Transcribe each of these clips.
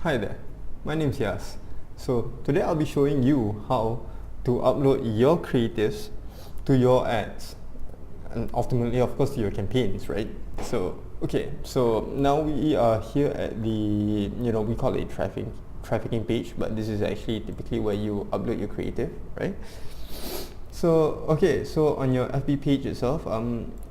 Hi there, my name's Yas. So today I'll be showing you how to upload your creatives to your ads and ultimately of course to your campaigns, right? So now we are here at the, we call it trafficking page, but this is actually typically where you upload your creative, right? So on your FB page itself,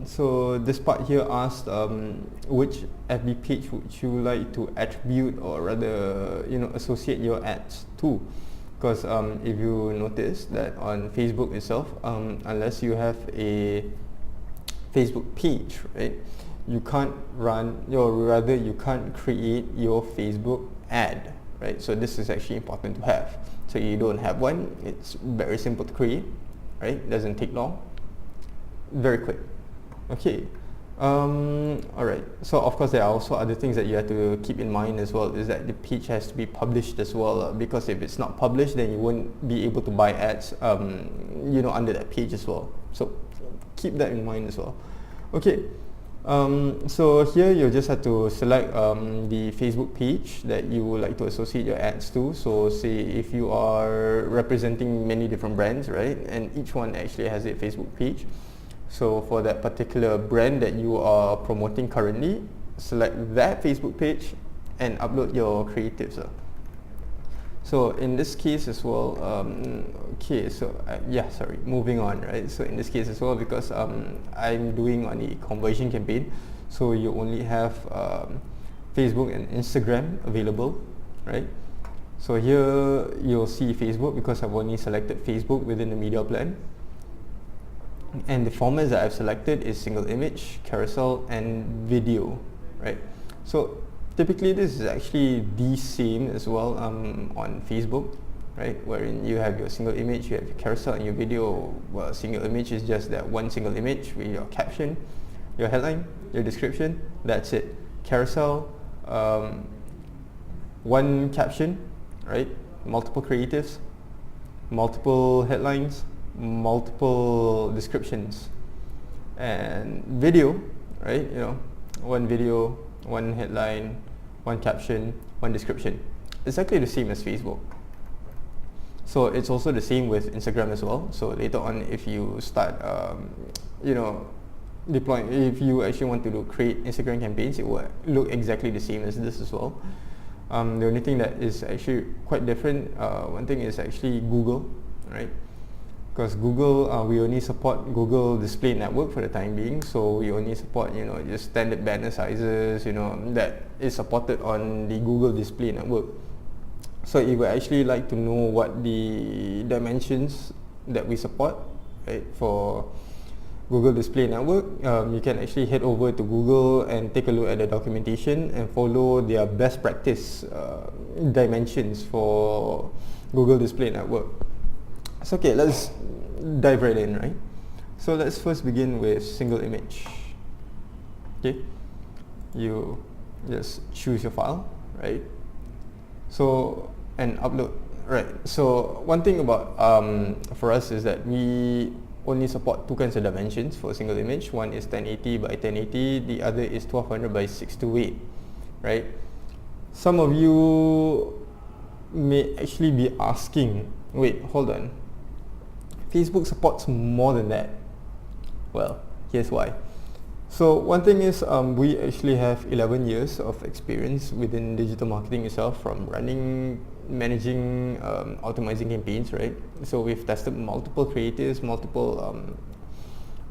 so this part here asked which FB page would you like to attribute or rather associate your ads to, because if you notice that on Facebook itself, unless you have a Facebook page, right, you can't run or rather you can't create your Facebook ad, right? So this is actually important to have. So you don't have one, it's very simple to create, right? Doesn't take long, very quick. Okay, alright, so of course there are also other things that you have to keep in mind as well, is that the page has to be published as well, because if it's not published then you won't be able to buy ads under that page as well. So keep that in mind as well. Okay, so here you just have to select the Facebook page that you would like to associate your ads to. So say if you are representing many different brands, right, and each one actually has a Facebook page, so for that particular brand that you are promoting currently, select that Facebook page and upload your creatives. So in this case as well, moving on, right? So in this case as well, because I'm doing on a conversion campaign, so you only have Facebook and Instagram available, right? So here you'll see Facebook because I've only selected Facebook within the media plan. And the formats that I've selected is single image, carousel and video, right? So typically this is actually the same as well on Facebook, right, wherein you have your single image, you have your carousel and your video. Well, single image is just that one single image with your caption, your headline, your description, that's it. Carousel, one caption, right, multiple creatives, multiple headlines, multiple descriptions. And video, right, one video, one headline, one caption, one description. Exactly the same as Facebook. So it's also the same with Instagram as well. So later on, if you start deploying, if you actually want to create Instagram campaigns, it will look exactly the same as this as well. The only thing that is actually quite different, one thing is actually Google, right? Because Google, we only support Google Display Network for the time being, so we only support just standard banner sizes that is supported on the Google Display Network. So if you actually like to know what the dimensions that we support, right, for Google Display Network, you can actually head over to Google and take a look at the documentation and follow their best practice dimensions for Google Display Network. So okay, let's dive right in, right? So let's first begin with single image. Okay, you just choose your file, right? So and upload, right? So one thing about for us is that we only support two kinds of dimensions for a single image. One is 1080 by 1080, the other is 1200 by 628, right? Some of you may actually be asking, wait, hold on, Facebook supports more than that. Well, here's why. So one thing is we actually have 11 years of experience within digital marketing itself, from running, managing, optimizing campaigns, right? So we've tested multiple creatives, multiple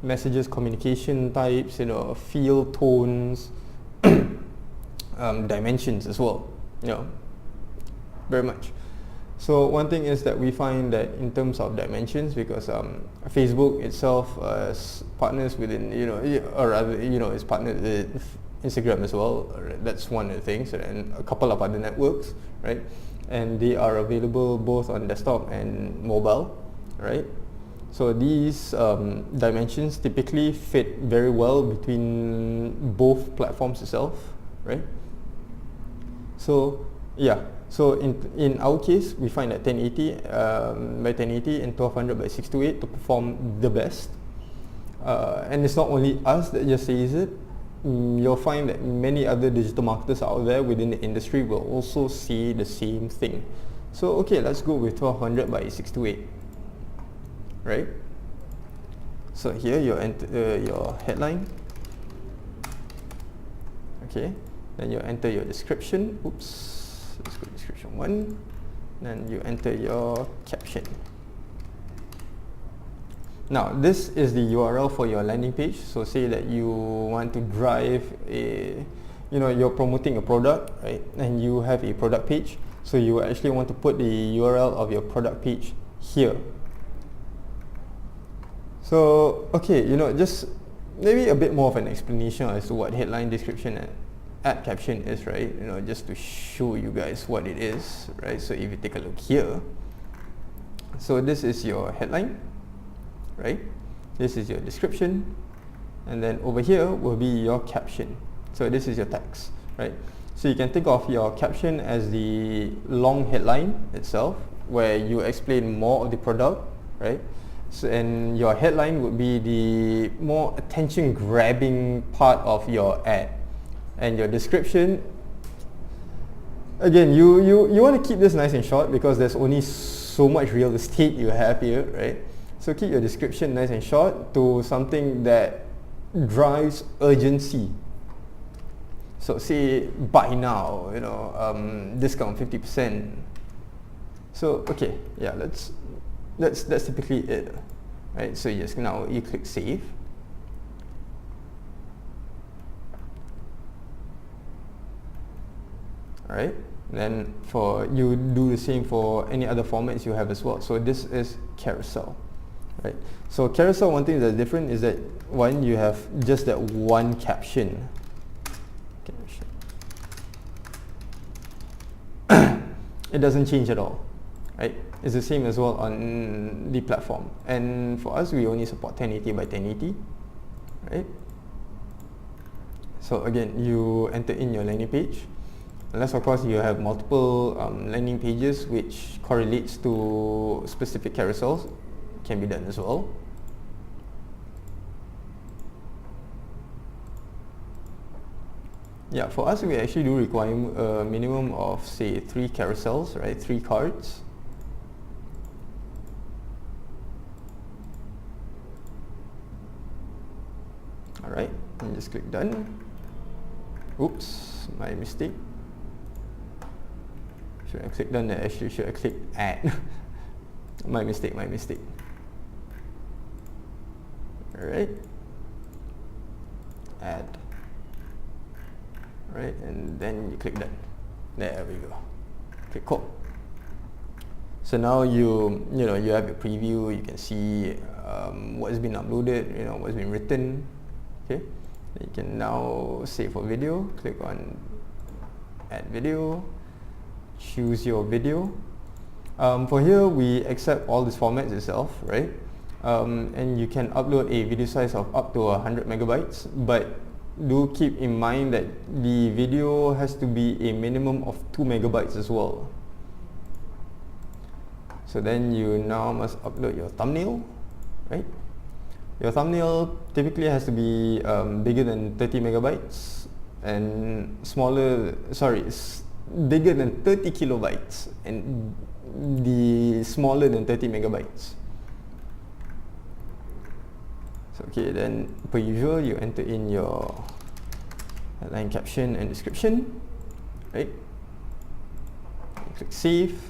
messages, communication types, field tones, dimensions as well, very much. So one thing is that we find that in terms of dimensions, because Facebook itself partners within, or rather, is partnered with Instagram as well. That's one of the things, and a couple of other networks, right? And they are available both on desktop and mobile, right? So these dimensions typically fit very well between both platforms itself, right? So yeah. So in our case, we find that 1080 by 1080 and 1200 by 628 to perform the best. And it's not only us that just says it. you'll find that many other digital marketers out there within the industry will also see the same thing. So okay, let's go with 1200 by 628, right? So here you enter your headline, okay, then you enter your description. Oops, let's go description 1, then you enter your caption. Now this is the URL for your landing page. So say that you want to drive a, you're promoting a product, right, and you have a product page, so you actually want to put the URL of your product page here. So okay, just maybe a bit more of an explanation as to what headline, description and ad caption is, right? Just to show you guys what it is, right? So if you take a look here, so this is your headline, right? This is your description, and then over here will be your caption. So this is your text, right? So you can think of your caption as the long headline itself, where you explain more of the product, right? So, and your headline would be the more attention grabbing part of your ad, and your description, again, you want to keep this nice and short because there's only so much real estate you have here, right? So keep your description nice and short to something that drives urgency. So say buy now, discount 50%. So okay, yeah, that's typically it, right? So yes, now you click save. Alright, then you do the same for any other formats you have as well. So this is Carousel, right? So Carousel, one thing that's different is that one, you have just that one caption. It doesn't change at all, right? It's the same as well on the platform, and for us we only support 1080 by 1080, right? So again, you enter in your landing page, unless of course you have multiple landing pages which correlates to specific carousels, can be done as well. Yeah, for us we actually do require a minimum of say 3 carousels, right? 3 cards. Alright, and just click done. Oops, my mistake. Should I click done? Actually, should I click add? my mistake. Alright, add. Right, and then you click done. There we go. Okay, cool. So now you have your preview. You can see what's been uploaded, what's been written. Okay, you can now save for video. Click on add video. Choose your video. For here, we accept all these formats itself, right? And you can upload a video size of up to 100 megabytes, but do keep in mind that the video has to be a minimum of 2 megabytes as well. So then you now must upload your thumbnail, right? Your thumbnail typically has to be bigger than 30 megabytes and bigger than 30 kilobytes and the smaller than 30 megabytes. Okay, then per usual, you enter in your headline, caption and description, right? You click save.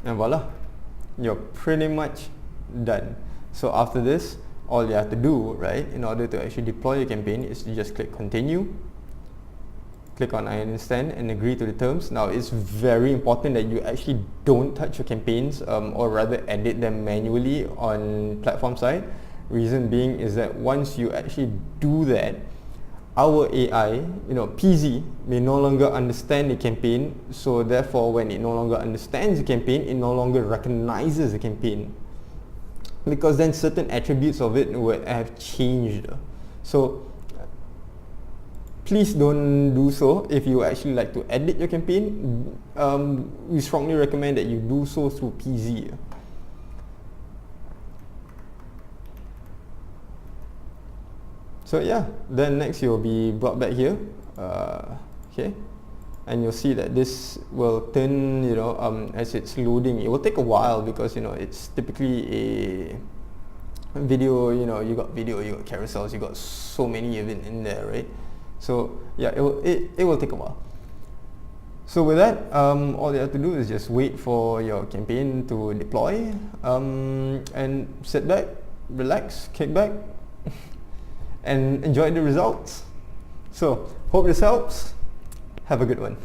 And voila, you're pretty much done. So after this, all you have to do, right, in order to actually deploy your campaign is to just click continue, click on I understand and agree to the terms. Now it's very important that you actually don't touch your campaigns or rather edit them manually on platform side. Reason being is that once you actually do that, our AI, Peasy, may no longer understand the campaign, so therefore when it no longer understands the campaign, it no longer recognizes the campaign, because then certain attributes of it would have changed. So please don't do so. If you actually like to edit your campaign, we strongly recommend that you do so through Peasy. So yeah, then next you'll be brought back here, okay, and you'll see that this will turn, you know, as it's loading. It will take a while because, you know, it's typically a video. You know, you got video, you got carousels, you got so many of it in there, right? So yeah, it will take a while. So with that, all you have to do is just wait for your campaign to deploy, and sit back, relax, kick back, and enjoy the results. So hope this helps. Have a good one.